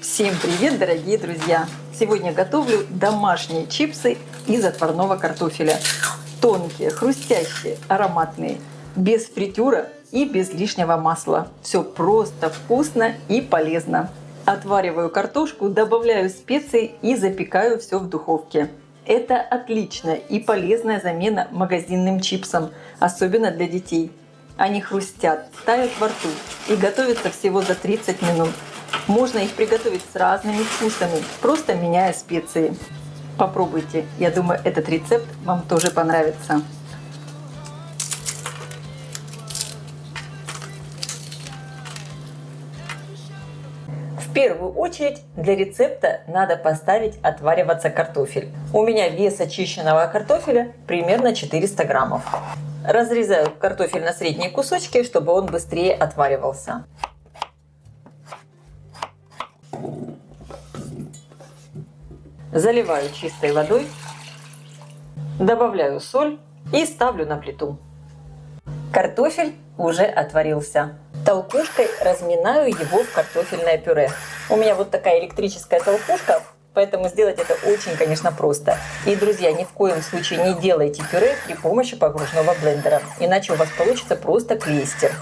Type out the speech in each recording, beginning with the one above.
Всем привет, дорогие друзья! Сегодня готовлю домашние чипсы из отварного картофеля. Тонкие, хрустящие, ароматные, без фритюра и без лишнего масла. Все просто, вкусно и полезно. Отвариваю картошку, добавляю специи и запекаю все в духовке. Это отличная и полезная замена магазинным чипсам, особенно для детей. Они хрустят, тают во рту и готовятся всего за 30 минут. Можно их приготовить с разными вкусами, просто меняя специи. Попробуйте, я думаю, этот рецепт вам тоже понравится. В первую очередь для рецепта надо поставить отвариваться картофель. У меня вес очищенного картофеля примерно 400 граммов. Разрезаю картофель на средние кусочки, чтобы он быстрее отваривался. Заливаю чистой водой, добавляю соль и ставлю на плиту. Картофель уже отварился. Толкушкой разминаю его в картофельное пюре. У меня вот такая электрическая толкушка, поэтому сделать это очень, конечно, просто. И, друзья, ни в коем случае не делайте пюре при помощи погружного блендера, иначе у вас получится просто клейстер.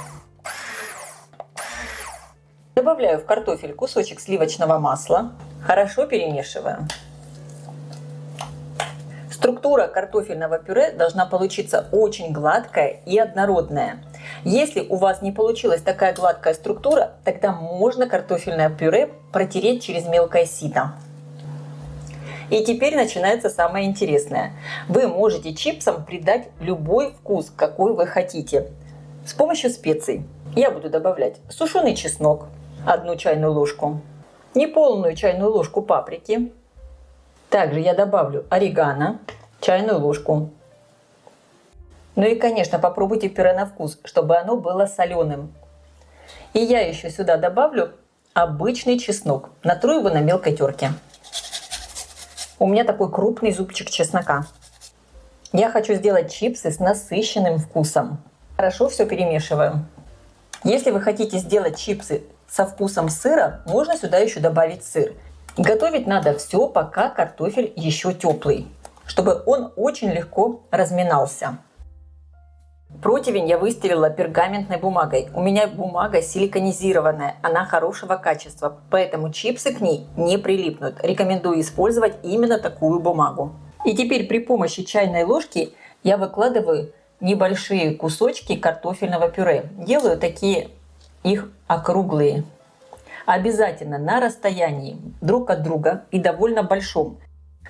Добавляю в картофель кусочек сливочного масла, хорошо перемешиваю. Структура картофельного пюре должна получиться очень гладкая и однородная. Если у вас не получилась такая гладкая структура, тогда можно картофельное пюре протереть через мелкое сито. И теперь начинается самое интересное. Вы можете чипсам придать любой вкус, какой вы хотите, с помощью специй. Я буду добавлять сушеный чеснок, 1 чайную ложку, неполную чайную ложку паприки. Также я добавлю орегано, чайную ложку. Ну и, конечно, попробуйте пюре на вкус, чтобы оно было соленым. И я еще сюда добавлю обычный чеснок. Натру его на мелкой терке. У меня такой крупный зубчик чеснока. Я хочу сделать чипсы с насыщенным вкусом. Хорошо все перемешиваю. Если вы хотите сделать чипсы со вкусом сыра, можно сюда еще добавить сыр. Готовить надо все, пока картофель еще теплый, чтобы он очень легко разминался. Противень я выстелила пергаментной бумагой. У меня бумага силиконизированная, она хорошего качества, поэтому чипсы к ней не прилипнут. Рекомендую использовать именно такую бумагу. И теперь при помощи чайной ложки я выкладываю небольшие кусочки картофельного пюре. Делаю такие их округлые. Обязательно на расстоянии друг от друга и довольно большом,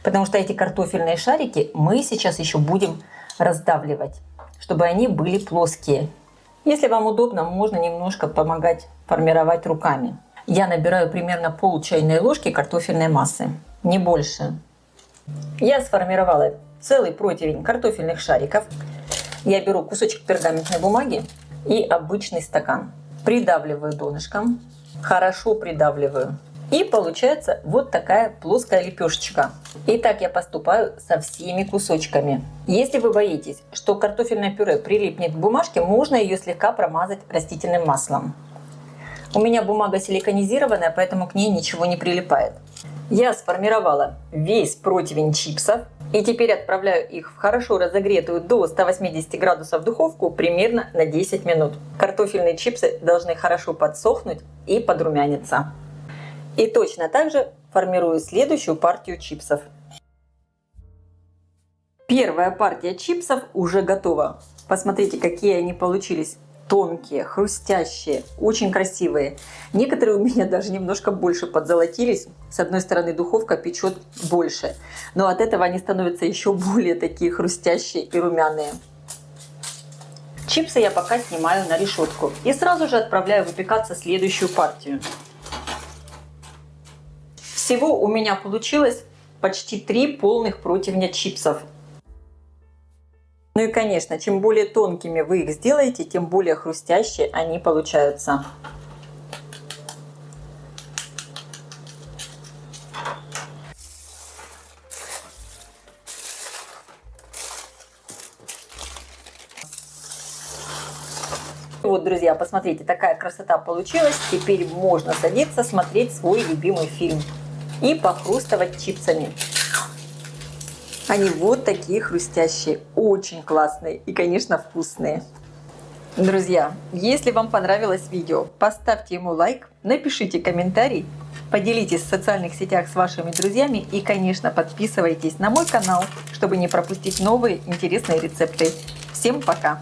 потому что эти картофельные шарики мы сейчас еще будем раздавливать, чтобы они были плоские. Если вам удобно, можно немножко помогать формировать руками. Я набираю примерно пол чайной ложки картофельной массы, не больше. Я сформировала целый противень картофельных шариков. Я беру кусочек пергаментной бумаги и обычный стакан. Придавливаю донышком. Хорошо придавливаю. И получается вот такая плоская лепешечка. И так я поступаю со всеми кусочками. Если вы боитесь, что картофельное пюре прилипнет к бумажке, можно ее слегка промазать растительным маслом. У меня бумага силиконизированная, поэтому к ней ничего не прилипает. Я сформировала весь противень чипсов. И теперь отправляю их в хорошо разогретую до 180 градусов духовку примерно на 10 минут. Картофельные чипсы должны хорошо подсохнуть и подрумяниться. И точно так же формирую следующую партию чипсов. Первая партия чипсов уже готова. Посмотрите, какие они получились. Тонкие, хрустящие, очень красивые. Некоторые у меня даже немножко больше подзолотились. С одной стороны, духовка печет больше, но от этого они становятся еще более такие хрустящие и румяные. Чипсы я пока снимаю на решетку и сразу же отправляю выпекаться следующую партию. Всего у меня получилось почти 3 полных противня чипсов. Ну и, конечно, чем более тонкими вы их сделаете, тем более хрустящие они получаются. Ну вот, друзья, посмотрите, такая красота получилась. Теперь можно садиться смотреть свой любимый фильм и похрустывать чипсами. Они вот такие хрустящие, очень классные и, конечно, вкусные. Друзья, если вам понравилось видео, поставьте ему лайк, напишите комментарий, поделитесь в социальных сетях с вашими друзьями и, конечно, подписывайтесь на мой канал, чтобы не пропустить новые интересные рецепты. Всем пока!